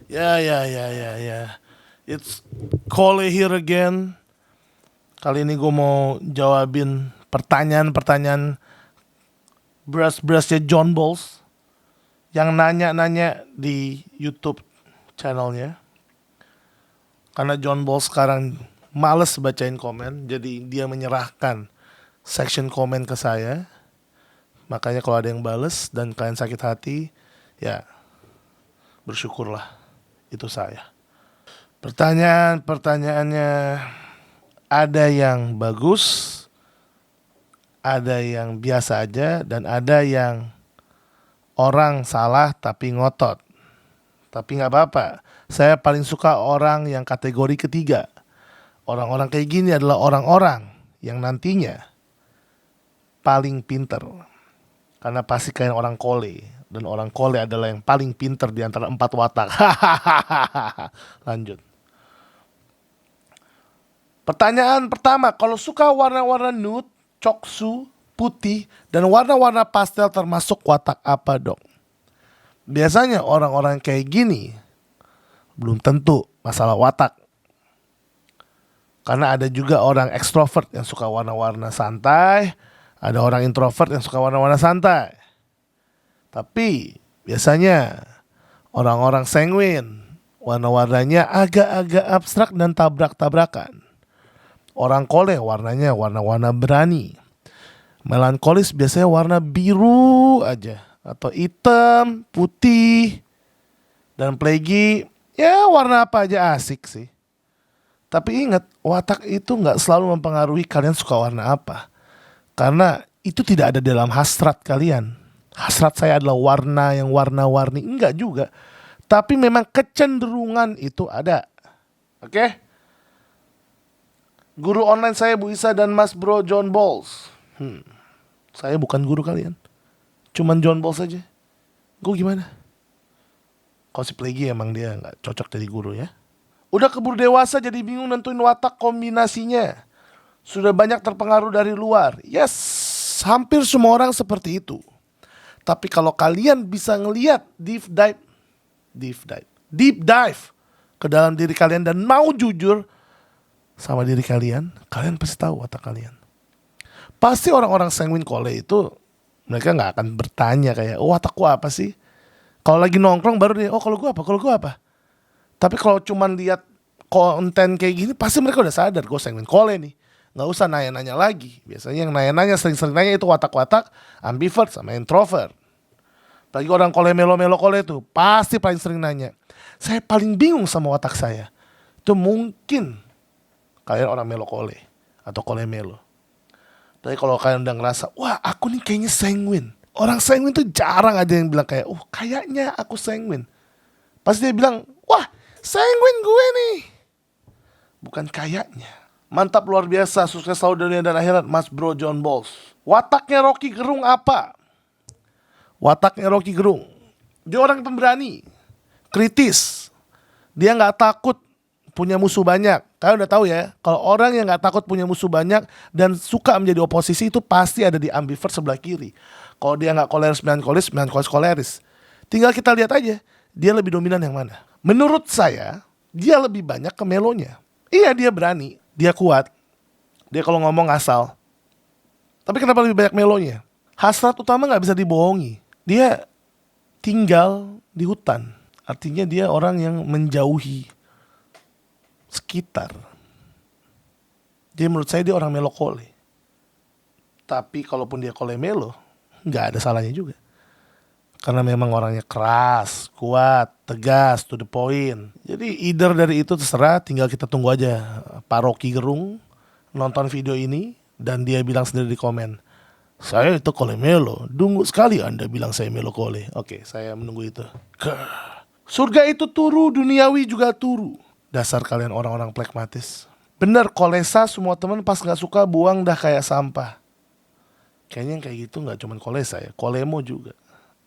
Ya. It's Cole here again. Kali ini gue mau jawabin pertanyaan-pertanyaan beras-berasnya John Balls yang nanya-nanya di YouTube channelnya. Karena John Balls sekarang males bacain komen, jadi dia menyerahkan section komen ke saya. Makanya kalau ada yang bales dan kalian sakit hati, ya bersyukurlah, itu saya. Pertanyaannya ada yang bagus, ada yang biasa aja, dan ada yang orang salah tapi ngotot. Tapi nggak apa-apa. Saya paling suka orang yang kategori ketiga. Orang-orang kayak gini adalah orang-orang yang nantinya paling pinter. Karena pasti kayak orang kole. Dan orang kole adalah yang paling pinter di antara 4 watak. Lanjut. Pertanyaan pertama, kalau suka warna-warna nude, coksu, putih, dan warna-warna pastel termasuk watak apa dong? Biasanya orang-orang kayak gini belum tentu masalah watak. Karena ada juga orang ekstrovert yang suka warna-warna santai, ada orang introvert yang suka warna-warna santai. Tapi biasanya orang-orang sanguin, warna-warnanya agak-agak abstrak dan tabrak-tabrakan. Orang kole warnanya warna-warna berani. Melankolis biasanya warna biru aja. Atau hitam, putih. Dan plagy, ya warna apa aja asik sih. Tapi ingat, watak itu gak selalu mempengaruhi kalian suka warna apa. Karena itu tidak ada dalam hasrat kalian. Hasrat saya adalah warna yang warna-warni. Enggak juga. Tapi memang kecenderungan itu ada. Oke? Guru online saya Bu Isa dan Mas Bro John Balls. Saya bukan guru kalian. Cuman John Balls aja. Gue gimana? Kalau si Plagy emang dia gak cocok jadi guru ya. Udah keburu dewasa jadi bingung nentuin watak kombinasinya. Sudah banyak terpengaruh dari luar. Yes, hampir semua orang seperti itu. Tapi kalau kalian bisa ngeliat deep dive ke dalam diri kalian dan mau jujur sama diri kalian, kalian pasti tahu watak kalian. Pasti orang-orang sanguin kole itu mereka nggak akan bertanya kayak, oh watakku apa sih? Kalau lagi nongkrong baru dia, oh kalau gue apa? Tapi kalau cuman lihat konten kayak gini, pasti mereka udah sadar gue sanguin kole nih. Nggak usah nanya-nanya lagi. Biasanya yang nanya-nanya sering-sering nanya itu watak-watak ambivert sama introvert. Bagi orang kole melo kole itu pasti paling sering nanya. Saya paling bingung sama watak saya. Itu mungkin kalian orang melo kole atau kole melo. Tapi kalau kalian udah ngerasa, wah aku nih kayaknya sanguin. Orang sanguin tuh jarang ada yang bilang kayak, oh kayaknya aku sanguin. Pasti dia bilang, wah sanguin gue nih. Bukan kayaknya. Mantap luar biasa, sukses selalu dunia dan akhirat Mas Bro John Balls. Wataknya Rocky Gerung apa? Wataknya Rocky Gerung, dia orang pemberani, kritis. Dia gak takut punya musuh banyak. Kalian udah tahu ya, kalau orang yang gak takut punya musuh banyak dan suka menjadi oposisi itu pasti ada di ambivert sebelah kiri. Kalau dia gak koleris koleris. Tinggal kita lihat aja, dia lebih dominan yang mana. Menurut saya, dia lebih banyak ke melonya. Iya dia berani, dia kuat. Dia kalau ngomong asal. Tapi kenapa lebih banyak melonya? Hasrat utama gak bisa dibohongi. Dia tinggal di hutan. Artinya dia orang yang menjauhi sekitar. Jadi menurut saya dia orang melo kole. Tapi kalaupun dia kole melo, gak ada salahnya juga. Karena memang orangnya keras, kuat, tegas, to the point. Jadi either dari itu terserah, tinggal kita tunggu aja Pak Rocky Gerung nonton video ini dan dia bilang sendiri di komen, saya itu kole melo, dungu sekali Anda bilang saya melo kole. Oke, saya menunggu itu. Surga itu turu, duniawi juga turu. Dasar kalian orang-orang plekmatis. Bener, kolesa semua teman pas gak suka buang dah kayak sampah. Kayaknya yang kayak gitu gak cuma kolesa ya, kolemo juga.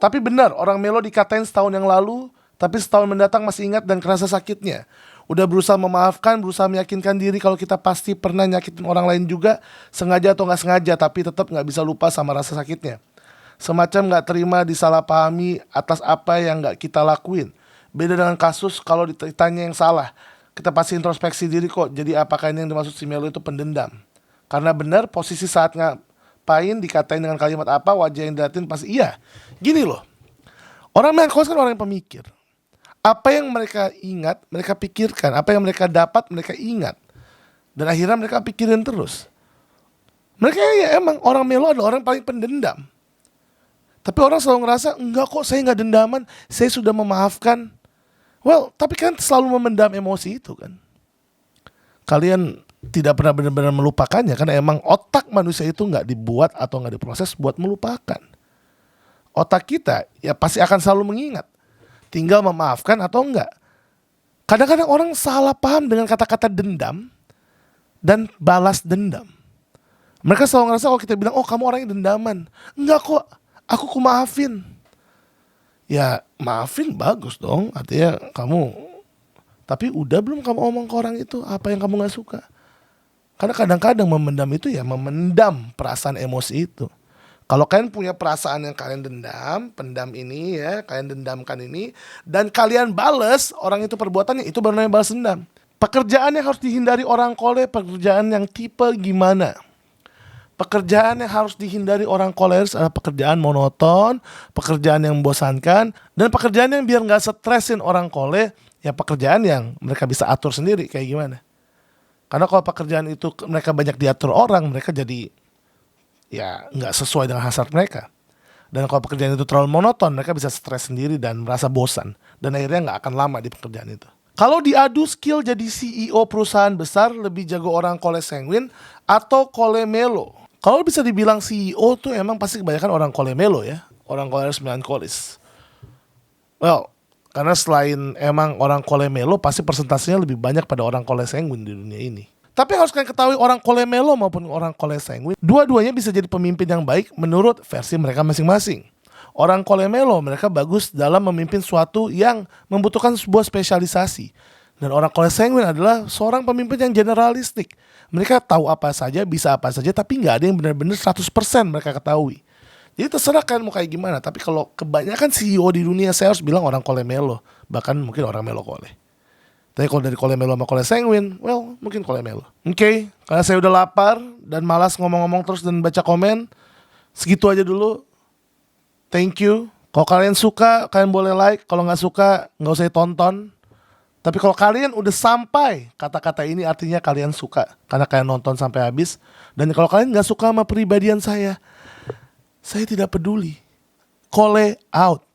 Tapi benar, orang melo dikatain setahun yang lalu, tapi setahun mendatang masih ingat dan kerasa sakitnya. Udah berusaha memaafkan, berusaha meyakinkan diri kalau kita pasti pernah nyakitin orang lain juga, sengaja atau gak sengaja, tapi tetap gak bisa lupa sama rasa sakitnya. Semacam gak terima disalahpahami atas apa yang gak kita lakuin. Beda dengan kasus kalau ditanya yang salah. Kita pasti introspeksi diri kok. Jadi apakah ini yang dimaksud si Melo itu pendendam? Karena benar posisi saat ngapain dikatain dengan kalimat apa, wajah yang diliatin pasti iya. Gini loh. Orang melankolis kan orang yang pemikir. Apa yang mereka ingat, mereka pikirkan. Apa yang mereka dapat, mereka ingat. Dan akhirnya mereka pikirin terus. Mereka ya emang orang Melo adalah orang paling pendendam. Tapi orang selalu ngerasa, enggak kok saya gak dendaman, saya sudah memaafkan. Well, tapi kan selalu memendam emosi itu kan. Kalian tidak pernah benar-benar melupakannya, karena emang otak manusia itu gak dibuat atau gak diproses buat melupakan. Otak kita ya pasti akan selalu mengingat. Tinggal memaafkan atau enggak. Kadang-kadang orang salah paham dengan kata-kata dendam dan balas dendam. Mereka selalu ngerasa kalau kita bilang, oh kamu orang yang dendaman. Enggak kok, aku maafin. Ya maafin bagus dong, artinya kamu. Tapi udah belum kamu omong ke orang itu apa yang kamu gak suka? Karena kadang-kadang memendam itu ya memendam perasaan emosi itu. Kalau kalian punya perasaan yang kalian dendam, pendam ini ya, kalian dendamkan ini, dan kalian bales orang itu perbuatannya, itu baru namanya balas dendam. Pekerjaan yang harus dihindari orang kole, pekerjaan yang tipe gimana? Pekerjaan yang harus dihindari orang koleris adalah pekerjaan monoton, pekerjaan yang membosankan, dan pekerjaan yang biar gak stresin orang kole, ya pekerjaan yang mereka bisa atur sendiri kayak gimana. Karena kalau pekerjaan itu mereka banyak diatur orang, mereka jadi ya gak sesuai dengan hasrat mereka. Dan kalau pekerjaan itu terlalu monoton, mereka bisa stres sendiri dan merasa bosan. Dan akhirnya gak akan lama di pekerjaan itu. Kalau diadu skill jadi CEO perusahaan besar, lebih jago orang kole sanguin atau kole melo? Kalau bisa dibilang CEO tuh emang pasti kebanyakan orang kole melo ya. Orang koleris melankolis. Well, karena selain emang orang kole melo, pasti persentasenya lebih banyak pada orang kole sanguin di dunia ini. Tapi harus kalian ketahui, orang kole melo maupun orang kole sanguin, dua-duanya bisa jadi pemimpin yang baik menurut versi mereka masing-masing. Orang kole melo mereka bagus dalam memimpin suatu yang membutuhkan sebuah spesialisasi. Dan orang kole sanguin adalah seorang pemimpin yang generalistik. Mereka tahu apa saja, bisa apa saja, tapi gak ada yang benar-benar 100% mereka ketahui. Jadi terserah kalian mau kayak gimana. Tapi kalau kebanyakan CEO di dunia, saya harus bilang orang kole melo. Bahkan mungkin orang melo kole. Tapi kalau dari kole melo sama kole sanguin, well mungkin kole melo. Oke, karena saya udah lapar dan malas ngomong-ngomong terus dan baca komen, segitu aja dulu. Thank you. Kalau kalian suka, kalian boleh like. Kalau gak suka, gak usah tonton. Tapi kalau kalian udah sampai kata-kata ini, artinya kalian suka. Karena kalian nonton sampai habis. Dan kalau kalian gak suka sama pribadian saya tidak peduli. Kole out.